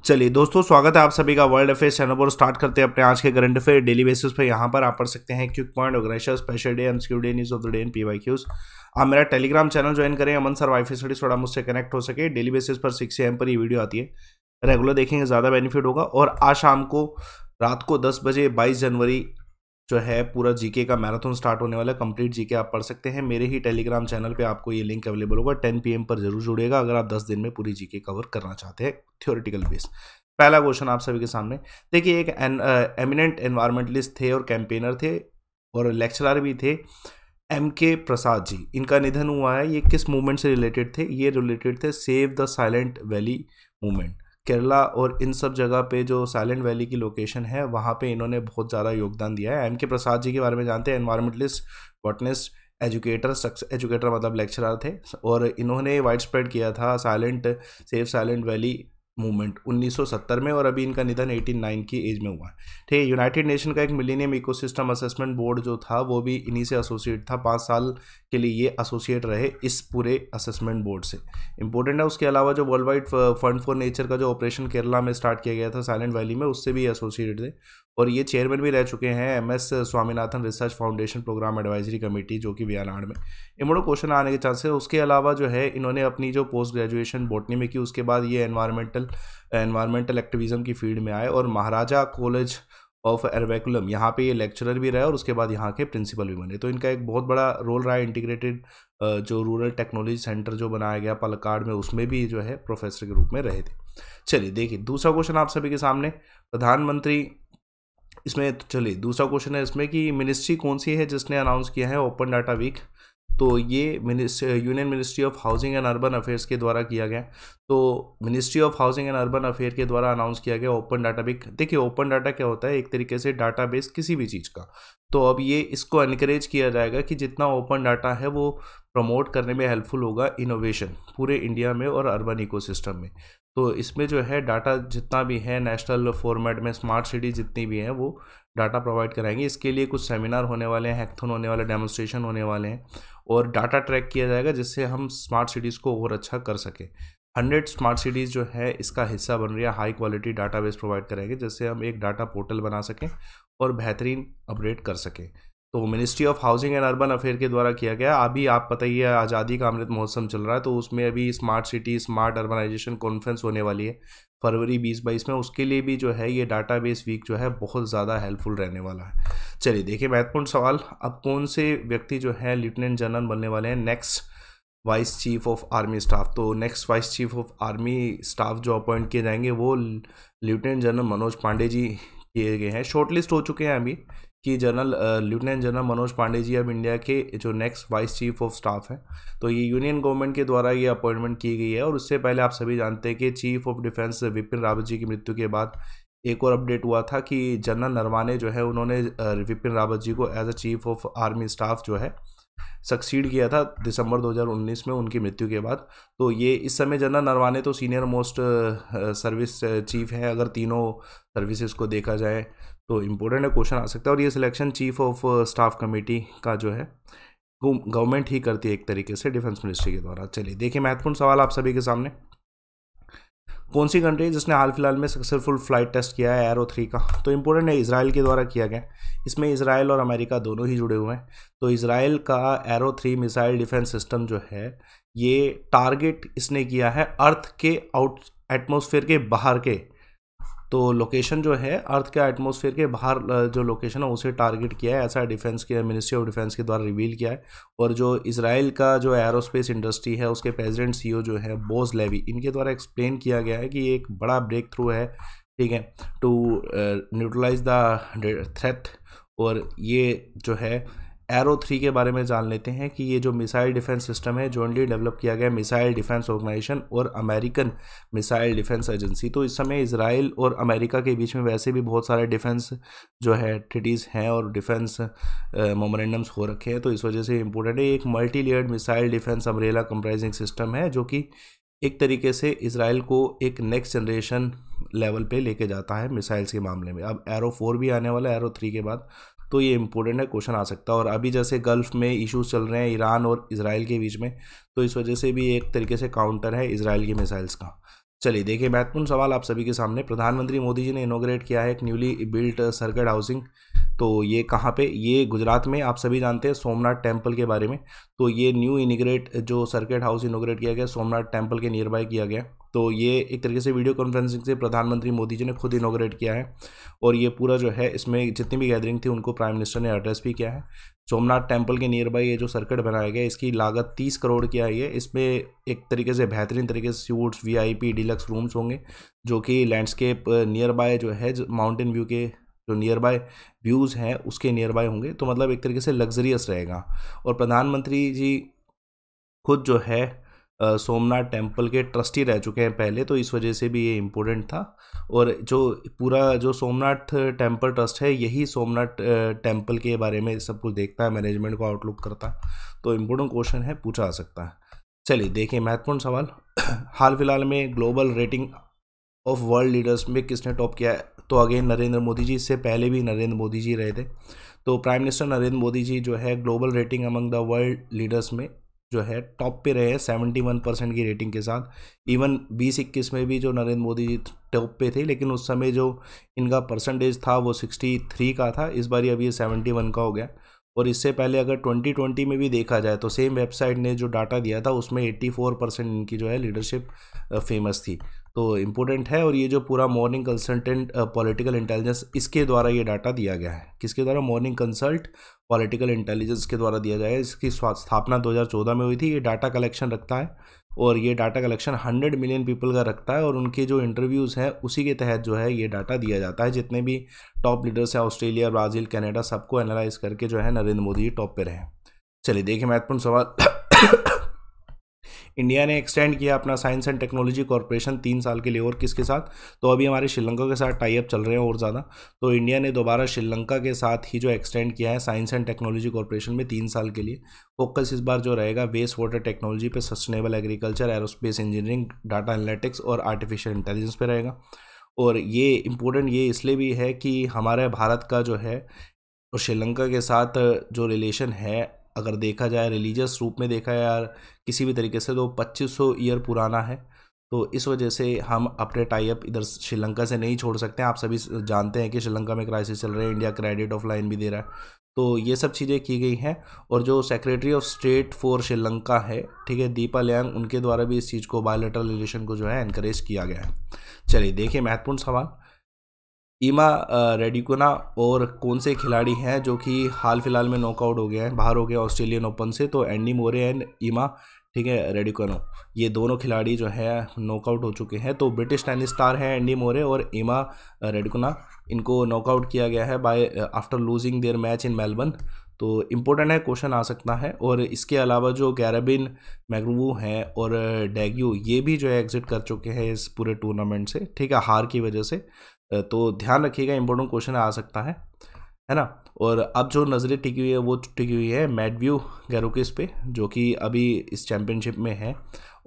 चलिए दोस्तों, स्वागत है आप सभी का वर्ल्ड अफेयर्स चैनल पर। स्टार्ट करते हैं अपने आज के करंट अफेयर डेली बेसिस पे। यहाँ पर आप पढ़ सकते हैं quick point, organiser, special day, MCQ day, news of the day and PYQs. आप मेरा टेलीग्राम चैनल ज्वाइन करें, अमन सर वाईफाई स्टडीज, थोड़ा मुझसे कनेक्ट हो सके। डेली बेसिस पर 6 AM पर ये वीडियो आती है, रेगुलर देखेंगे ज़्यादा बेनिफिट होगा। और आज शाम को रात को 10 बजे 22 जनवरी जो है पूरा जीके का मैराथन स्टार्ट होने वाला है। कंप्लीट जीके आप पढ़ सकते हैं मेरे ही टेलीग्राम चैनल पे, आपको ये लिंक अवेलेबल होगा। 10 PM पर जरूर जुड़ेगा अगर आप 10 दिन में पूरी जीके कवर करना चाहते हैं थ्योरेटिकल बेस। पहला क्वेश्चन आप सभी के सामने देखिए, एक एमिनेंट एनवायरमेंटलिस्ट थे और कैंपेनर थे और लेक्चरर भी थे, MK प्रसाद जी। इनका निधन हुआ है। ये किस मूवमेंट से रिलेटेड थे? ये रिलेटेड थे save the silent valley movement. Kerala और इन सब जगह पे जो साइलेंट वैली की लोकेशन है वहाँ पे इन्होंने बहुत ज़्यादा योगदान दिया है। MK प्रसाद जी के बारे में जानते हैं, एनवायरमेंटलिस्ट, बॉटनिस्ट, एजुकेटर मतलब लेक्चरर थे और इन्होंने वाइड स्प्रेड किया था सेव साइलेंट वैली मूवमेंट 1970 में, और अभी इनका निधन 89 की एज में हुआ है। ठीक है। यूनाइटेड नेशन का एक मिलेनियम इकोसिस्टम असेसमेंट बोर्ड जो था वो भी इन्हीं से एसोसिएट था। 5 साल के लिए ये एसोसिएट रहे इस पूरे असेसमेंट बोर्ड से। इंपॉर्टेंट है। उसके अलावा जो world wide fund for nature का जो ऑपरेशन केरला में स्टार्ट किया गया था साइलेंट वैली में, उससे भी एसोसिएटेड थे और ये चेयरमैन भी रह चुके हैं MS Swaminathan research foundation program advisory committee, जो कि वियनाड में। इम्पोर्टेंट क्वेश्चन आने के चांसेस है। उसके अलावा जो है इन्होंने अपनी जो पोस्ट ग्रेजुएशन बॉटनी में की, उसके बाद ये एनवायरमेंटल एक्टिविज्म की फील्ड में आए और महाराजा कॉलेज ऑफ एर्वेकुलम यहाँ पे ये लेक्चरर भी रहे और उसके बाद यहाँ के प्रिंसिपल भी बने। तो इनका एक बहुत बड़ा रोल रहा है। इंटीग्रेटेड जो रूरल टेक्नोलॉजी सेंटर जो बनाया गया पलक्काड़ में, उसमें भी जो है प्रोफेसर के रूप में रहे थे। चलिए देखिए दूसरा क्वेश्चन आप सभी के सामने। प्रधानमंत्री इसमें चलिए दूसरा क्वेश्चन है इसमें कि मिनिस्ट्री कौन सी है जिसने अनाउंस किया है ओपन डाटा वीक? तो ये union ministry of housing and urban affairs के द्वारा किया गया। तो ministry of housing and urban affair के द्वारा अनाउंस किया गया ओपन डाटा वीक। देखिए ओपन डाटा क्या होता है? एक तरीके से डाटाबेस किसी भी चीज़ का। तो अब ये इसको एनकरेज किया जाएगा कि जितना ओपन डाटा है वो प्रमोट करने में हेल्पफुल होगा इनोवेशन पूरे इंडिया में और अर्बन इकोसिस्टम में। तो इसमें जो है डाटा जितना भी है नेशनल फॉर्मेट में, स्मार्ट सिटी जितनी भी हैं वो डाटा प्रोवाइड कराएंगे। इसके लिए कुछ सेमिनार होने वाले हैं, हैकथॉन होने वाले, डेमोन्स्ट्रेशन होने वाले हैं और डाटा ट्रैक किया जाएगा जिससे हम स्मार्ट सिटीज़ को और अच्छा कर सकें। 100 स्मार्ट सिटीज़ जो है इसका हिस्सा बन रही है। हाई क्वालिटी डाटाबेस प्रोवाइड करेंगे जिससे हम एक डाटा पोर्टल बना सकें और बेहतरीन अपडेट कर सकें। तो ministry of housing and urban affair के द्वारा किया गया। अभी आप पता ही है आज़ादी का अमृत महोत्सव चल रहा है, तो उसमें अभी smart city smart urbanisation conference होने वाली है फरवरी 2022 में। उसके लिए भी जो है ये डाटाबेस वीक जो है बहुत ज़्यादा हेल्पफुल रहने वाला है। चलिए देखिए महत्वपूर्ण सवाल, अब कौन से व्यक्ति जो है लेफ्टिनेंट जनरल बनने वाले हैं next vice chief of army staff? तो next vice chief of army staff जो अपॉइंट किए जाएंगे वो लेफ्टिनेंट जनरल मनोज पांडे जी किए गए हैं। शॉर्टलिस्ट हो चुके हैं अभी कि लेफ्टिनेंट जनरल मनोज पांडे जी अब इंडिया के जो next vice chief of staff हैं। तो ये यूनियन गवर्नमेंट के द्वारा ये अपॉइंटमेंट की गई है। और उससे पहले आप सभी जानते हैं कि chief of defence Bipin Rawat ji की मृत्यु के बाद एक और अपडेट हुआ था कि जनरल नरवाने जो है उन्होंने विपिन रावत जी को as a chief of army staff जो है सक्सीड किया था दिसंबर 2019 में उनकी मृत्यु के बाद। तो ये इस समय जनरल नरवाने तो सीनियर मोस्ट सर्विस चीफ है अगर तीनों सर्विसेज को देखा जाए। तो इम्पोर्टेंट है, क्वेश्चन आ सकता है। और ये selection chief of staff committee का जो है गवर्नमेंट ही करती है एक तरीके से डिफेंस मिनिस्ट्री के द्वारा। चलिए देखिए महत्वपूर्ण सवाल आप सभी के सामने। कौन सी कंट्री है जिसने हाल फिलहाल में सक्सेसफुल फ्लाइट टेस्ट किया है एरो 3 का? तो इम्पोर्टेंट है, इसराइल के द्वारा किया गया। इसमें इसराइल और अमेरिका दोनों ही जुड़े हुए हैं। तो इसराइल का एरो 3 मिसाइल डिफेंस सिस्टम जो है ये टारगेट इसने किया है अर्थ के एटमॉस्फेयर के बाहर के। तो लोकेशन जो है अर्थ के एटमॉस्फेयर के बाहर जो लोकेशन है उसे टारगेट किया है, ऐसा डिफेंस के मिनिस्ट्री ऑफ डिफेंस के द्वारा रिवील किया है। और जो इसराइल का जो एरोस्पेस इंडस्ट्री है उसके प्रेसिडेंट CEO जो है बोज लेवी, इनके द्वारा एक्सप्लेन किया गया है कि ये एक बड़ा ब्रेक थ्रू है, ठीक है, टू न्यूट्रलाइज द थ्रेट। और ये जो है एरो 3 के बारे में जान लेते हैं कि ये जो मिसाइल डिफेंस सिस्टम है जॉइंटली डेवलप किया गया मिसाइल डिफेंस ऑर्गेनाइजेशन और अमेरिकन मिसाइल डिफेंस एजेंसी। तो इस समय इसराइल और अमेरिका के बीच में वैसे भी बहुत सारे डिफेंस जो है ट्रीटीज़ हैं और डिफेंस मेमोरेंडम्स हो रखे हैं। तो इस वजह से इम्पोर्टेंट है। एक multi layered missile defence umbrella comprising system है जो कि एक तरीके से इसराइल को एक नेक्स्ट जनरेशन लेवल पे लेके जाता है मिसाइल्स के मामले में। अब एरो 4 भी आने वाला है एरो 3 के बाद, तो ये इंपॉर्टेंट है, क्वेश्चन आ सकता है। और अभी जैसे गल्फ में इश्यूज चल रहे हैं ईरान और इसराइल के बीच में, तो इस वजह से भी एक तरीके से काउंटर है इसराइल की मिसाइल्स का। चलिए देखिए, महत्वपूर्ण सवाल आप सभी के सामने। प्रधानमंत्री मोदी जी ने इनॉग्रेट किया है एक न्यूली बिल्ट सर्किट हाउसिंग। तो ये कहाँ पे, ये गुजरात में। आप सभी जानते हैं सोमनाथ टेम्पल के बारे में। तो ये न्यू इनिग्रेट जो सर्किट हाउस इनॉग्रेट किया गया सोमनाथ टेम्पल के नियर बाय किया गया। तो ये एक तरीके से वीडियो कॉन्फ्रेंसिंग से प्रधानमंत्री मोदी जी ने खुद इनॉग्रेट किया है। और ये पूरा जो है, इसमें जितनी भी गैदरिंग थी उनको प्राइम मिनिस्टर ने एड्रेस भी किया है। सोमनाथ टेम्पल के नियर बाय ये जो सर्किट बनाया गया, इसकी लागत 30 करोड़ की आई है। इसमें एक तरीके से बेहतरीन तरीके से सूट्स, वीआईपी, डिलक्स रूम्स होंगे, जो कि लैंडस्केप नियर बाय जो है, माउंटेन व्यू के जो नियर बाय व्यूज़ हैं उसके नियर बाय होंगे। तो मतलब एक तरीके से लग्जरियस रहेगा। और प्रधानमंत्री जी खुद जो है सोमनाथ टेम्पल के ट्रस्टी रह चुके हैं पहले, तो इस वजह से भी ये इम्पोर्टेंट था। और जो पूरा जो सोमनाथ टेम्पल ट्रस्ट है, यही सोमनाथ टेम्पल के बारे में सब कुछ देखता है, मैनेजमेंट को आउटलुक करता है। तो इम्पोर्टेंट क्वेश्चन है, पूछा जा सकता है। चलिए देखिए, महत्वपूर्ण सवाल। हाल फिलहाल में global rating of world leaders में किसने टॉप किया है? तो अगेन नरेंद्र मोदी जी। इससे पहले भी नरेंद्र मोदी जी रहे थे। तो प्राइम मिनिस्टर नरेंद्र मोदी जी जो है global rating among the world leaders में जो है टॉप पे रहे हैं 71% की रेटिंग के साथ। इवन 2021 में भी जो नरेंद्र मोदी जी टॉप पे थे, लेकिन उस समय जो इनका परसेंटेज था वो 63 का था। इस बार अभी ये 71 का हो गया। और इससे पहले अगर 2020 में भी देखा जाए तो सेम वेबसाइट ने जो डाटा दिया था उसमें 84% इनकी जो है लीडरशिप फेमस थी। तो इम्पोर्टेंट है। और ये जो पूरा मॉर्निंग कंसल्टेंट पॉलिटिकल इंटेलिजेंस, इसके द्वारा ये डाटा दिया गया है। किसके द्वारा? मॉर्निंग कंसल्ट पॉलिटिकल इंटेलिजेंस के द्वारा दिया जाएगा। इसकी स्थापना 2014 में हुई थी। ये डाटा कलेक्शन रखता है, और ये डाटा कलेक्शन 100 मिलियन पीपल का रखता है। और उनके जो इंटरव्यूज़ हैं उसी के तहत जो है ये डाटा दिया जाता है। जितने भी टॉप लीडर्स हैं, ऑस्ट्रेलिया, ब्राज़ील, कनाडा, सबको एनालाइज करके जो है नरेंद्र मोदी जी टॉप पे रहे। चलिए देखिए, महत्वपूर्ण सवाल। इंडिया ने एक्सटेंड किया अपना साइंस एंड टेक्नोलॉजी कॉर्पोरेशन 3 साल के लिए, और किसके साथ? तो अभी हमारे श्रीलंका के साथ टाई अप चल रहे हैं और ज़्यादा। तो इंडिया ने दोबारा श्रीलंका के साथ ही जो एक्सटेंड किया है साइंस एंड टेक्नोलॉजी कॉर्पोरेशन में 3 साल के लिए। फोकस इस बार जो रहेगा वेस्ट वाटर टेक्नोलॉजी पे, sustainable agriculture, aerospace engineering, data analytics और आर्टिफिशियल इंटेलिजेंस पे रहेगा। और ये इम्पोर्टेंट ये इसलिए भी है कि हमारे भारत का जो है और श्रीलंका के साथ जो रिलेशन है, अगर देखा जाए रिलीजियस रूप में देखा जाए यार किसी भी तरीके से, तो 2500 ईयर पुराना है। तो इस वजह से हम अपने टाई अप इधर श्रीलंका से नहीं छोड़ सकते हैं। आप सभी जानते हैं कि श्रीलंका में क्राइसिस चल रहा है, इंडिया क्रेडिट ऑफ लाइन भी दे रहा है। तो ये सब चीज़ें की गई हैं। और जो secretary of state for Sri Lanka है, ठीक है, दीपा लियांग, उनके द्वारा भी इस चीज़ को, बायलैटरल रिलेशन को जो है एनकरेज किया गया है। चलिए देखिए, महत्वपूर्ण सवाल। ईमा रेडिकोना और कौन से खिलाड़ी हैं जो कि हाल फिलहाल में नॉकआउट हो गए हैं, बाहर हो गए ऑस्ट्रेलियन ओपन से? तो एंडी मोरे एंड ईमा, ठीक है, रेडिकोनो, ये दोनों खिलाड़ी जो है नॉकआउट हो चुके हैं। तो ब्रिटिश टेनिस स्टार हैं एंडी मोरे और ईमा रेडिकोना, इनको नॉकआउट किया गया है by after losing their match in Melbourne. तो इम्पोर्टेंट है, क्वेश्चन आ सकता है। और इसके अलावा जो गैराबिन मैग्रूवू हैं और डैग्यू, ये भी जो है एग्जिट कर चुके हैं इस पूरे टूर्नामेंट से, ठीक है, हार की वजह से। तो ध्यान रखिएगा, इंपॉर्टेंट क्वेश्चन आ सकता है ना। और अब जो नज़रें टिकी हुई है वो टिकी हुई है मैडव्यू गैरोकिस पे, जो कि अभी इस चैम्पियनशिप में है,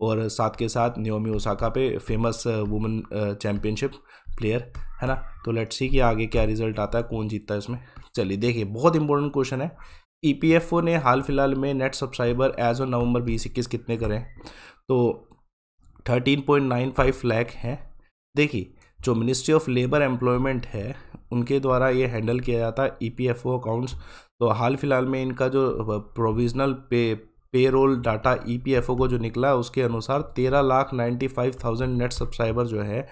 और साथ के साथ नाओमी ओसाका पे, फेमस वुमेन चैम्पियनशिप प्लेयर, है ना। तो लेट्स सी कि आगे क्या रिजल्ट आता है, कौन जीतता है इसमें। चलिए देखिए, बहुत इंपॉर्टेंट क्वेश्चन है। ईपीएफओ ने हाल फिलहाल में net subscriber as on November 2021 कितने करें? तो 13.95 लाख हैं। देखिए, जो मिनिस्ट्री ऑफ लेबर एम्प्लॉयमेंट है उनके द्वारा ये हैंडल किया जाता है ईपीएफओ अकाउंट्स। तो हाल फिलहाल में इनका जो प्रोविजनल पेरोल डाटा ईपीएफओ को जो निकला है उसके अनुसार 13,95,000 नेट सब्सक्राइबर जो है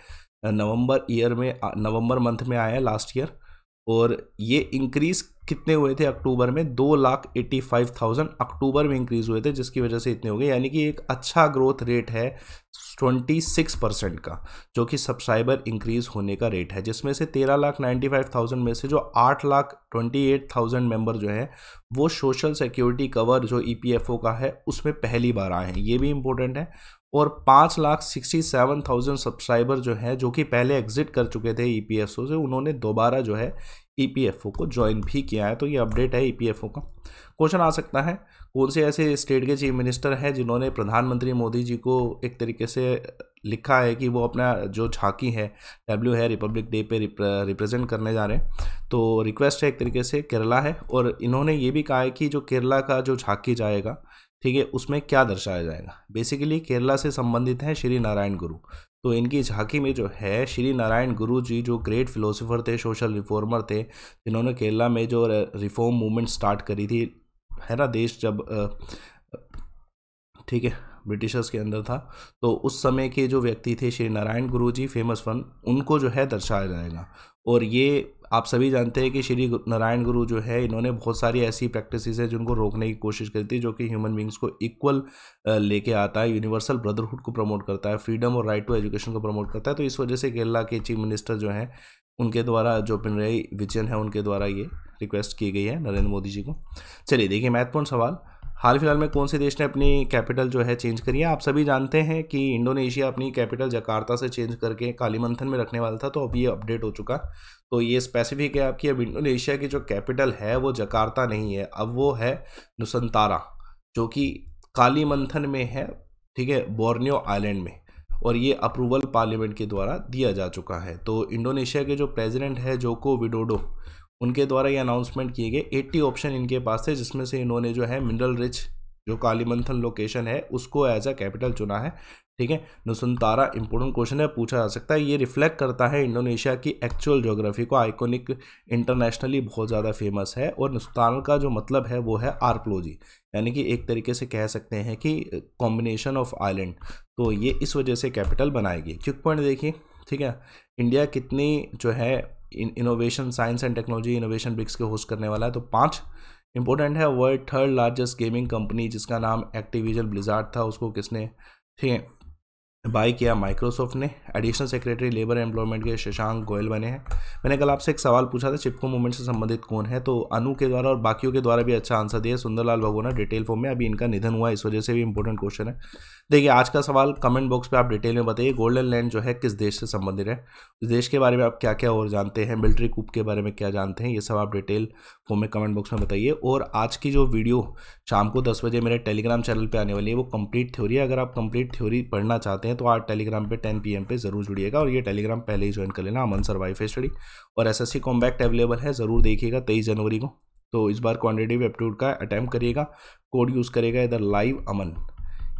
नवंबर मंथ में आया है लास्ट ईयर। और ये इंक्रीज कितने हुए थे अक्टूबर में? 2,85,000 अक्टूबर में इंक्रीज हुए थे, जिसकी वजह से इतने हो गए। यानी कि एक अच्छा ग्रोथ रेट है 26% का, जो कि सब्सक्राइबर इंक्रीज होने का रेट है। जिसमें से 13,95,000 में से जो 8,28,000 मेंबर जो है वो सोशल सिक्योरिटी कवर जो ईपीएफओ का है उसमें पहली बार आए हैं, ये भी इंपॉर्टेंट है। और 5,67,000 सब्सक्राइबर जो हैं, जो कि पहले एग्जिट कर चुके थे ईपीएफओ से, उन्होंने दोबारा जो है ईपीएफओ को ज्वाइन भी किया है। तो ये अपडेट है ईपीएफओ का। क्वेश्चन आ सकता है, कौन से ऐसे स्टेट के चीफ मिनिस्टर हैं जिन्होंने प्रधानमंत्री मोदी जी को एक तरीके से लिखा है कि वो अपना जो झांकी है डब्ल्यू है रिपब्लिक डे पे रिप्रेजेंट करने जा रहे हैं? तो रिक्वेस्ट है एक तरीके से, केरला है। और इन्होंने ये भी कहा है कि जो केरला का जो झांकी जाएगा, ठीक है, उसमें क्या दर्शाया जाएगा। बेसिकली केरला से संबंधित हैं श्री नारायण गुरु। तो इनकी झांकी में जो है श्री नारायण गुरु जी, जो ग्रेट फिलोसोफर थे, सोशल रिफॉर्मर थे, जिन्होंने केरला में जो रिफॉर्म मूवमेंट स्टार्ट करी थी, है ना, देश जब ठीक है ब्रिटिशर्स के अंदर था, तो उस समय के जो व्यक्ति थे श्री नारायण गुरु जी, फेमस वन, उनको जो है दर्शाया जाएगा। और ये आप सभी जानते हैं कि श्री नारायण गुरु जो है, इन्होंने बहुत सारी ऐसी प्रैक्टिसेस है जिनको रोकने की कोशिश करी थी, जो कि ह्यूमन बींग्स को इक्वल लेके आता है, यूनिवर्सल ब्रदरहुड को प्रमोट करता है, फ्रीडम और राइट टू एजुकेशन को प्रमोट करता है। तो इस वजह से केरला के चीफ मिनिस्टर जो हैं, उनके द्वारा, जो पिनराई विजयन है, उनके द्वारा ये रिक्वेस्ट की गई है नरेंद्र मोदी जी को। चलिए देखिए महत्वपूर्ण सवाल, हाल फिलहाल में कौन से देश ने अपनी कैपिटल जो है चेंज करी है? आप सभी जानते हैं कि इंडोनेशिया अपनी कैपिटल जकार्ता से चेंज करके कालीमंथन में रखने वाला था, तो अब ये अपडेट हो चुका। तो ये स्पेसिफिक है आपकी, अब इंडोनेशिया की जो कैपिटल है वो जकार्ता नहीं है, अब वो है नुसंतारा, जो कि कालीमंथन में है, ठीक है, बोर्नियो आइलैंड में। और ये अप्रूवल पार्लियामेंट के द्वारा दिया जा चुका है। तो इंडोनेशिया के जो प्रेसिडेंट है जोको विडोडो, उनके द्वारा ये अनाउंसमेंट किए गए। 80 ऑप्शन इनके पास थे, जिसमें से इन्होंने जो है मिनरल रिच जो कालीमंथन लोकेशन है उसको एज अ कैपिटल चुना है, ठीक है। नुसंतारा इंपॉर्टेंट क्वेश्चन है, पूछा जा सकता है। ये रिफ्लेक्ट करता है इंडोनेशिया की एक्चुअल ज्योग्राफी को, आइकॉनिक, इंटरनेशनली बहुत ज़्यादा फेमस है। और नुसंतारा का जो मतलब है वो है आर्कलॉजी, यानी कि एक तरीके से कह सकते हैं कि कॉम्बिनेशन ऑफ आइलैंड। तो ये इस वजह से कैपिटल बनाएगी। क्विक पॉइंट देखिए, ठीक है, इंडिया कितनी जो है innovation, science and technology innovation BRICS के होस्ट करने वाला है? तो 5 इंपॉर्टेंट है। World 3rd largest gaming company जिसका नाम एक्टिविजन ब्लिजार्ड था, उसको किसने, ठीक है, बाई किया? माइक्रोसॉफ्ट ने। एडिशनल सेक्रेटरी लेबर एम्प्लॉयमेंट के शशांक गोयल बने हैं। मैंने कल आपसे एक सवाल पूछा था, चिपको मूवमेंट से संबंधित कौन है, तो अनु के द्वारा और बाकियों के द्वारा भी अच्छा आंसर दिया, सुंदरलाल भगोना, डिटेल फॉर्म में। अभी इनका निधन हुआ, इस वजह से भी इंपॉर्टेंट क्वेश्चन है। देखिए आज का सवाल कमेंट बॉक्स पे आप डिटेल में बताइए, गोल्डन लैंड जो है किस देश से संबंधित है, इस देश के बारे में आप क्या क्या और जानते हैं, मिलिट्री कूप के बारे में क्या जानते हैं, ये सब आप डिटेल फॉर्म में कमेंट बॉक्स में बताइए। और आज की जो वीडियो शाम को 10 बजे मेरे टेलीग्राम चैनल पे आने वाली है, वो कंप्लीट थ्योरी है। अगर आप कंप्लीट थ्योरी पढ़ना चाहते हैं तो आज टेलीग्राम पे 10 PM पे जरूर जुड़िएगा, और ये टेलीग्राम पहले ही ज्वाइन कर लेना, अमन सर वाईफाई स्टडी। और SSC कॉम्बैक्ट अवेलेबल है, ज़रूर देखिएगा 23 जनवरी को। तो इस बार क्वान्टिटेटिव एप्टीट्यूड का अटैम्प्ट करिएगा, कोड यूज़ करेगा इधर लाइव अमन,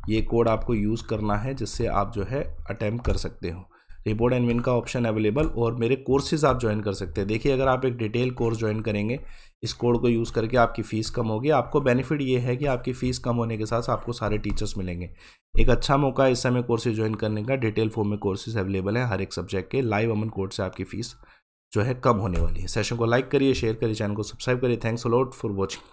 ये कोड आपको यूज़ करना है, जिससे आप जो है अटैम्प्ट कर सकते हो। रिपोर्ट एंड विन का ऑप्शन अवेलेबल, और मेरे कोर्सेज आप ज्वाइन कर सकते हैं। देखिए अगर आप एक डिटेल कोर्स ज्वाइन करेंगे, इस कोड को यूज़ करके आपकी फ़ीस कम होगी। आपको बेनिफिट ये है कि आपकी फ़ीस कम होने के साथ आपको सारे टीचर्स मिलेंगे। एक अच्छा मौका है इस समय कोर्सेज ज्वाइन करने का। डिटेल फॉर्म में कोर्सेज अवेलेबल है हर एक सब्जेक्ट के। लाइव अमन कोड से आपकी फ़ीस जो है कम होने वाली है। सेशन को लाइक करिए, शेयर करिए, चैनल को सब्सक्राइब करिए। Thanks a lot for watching.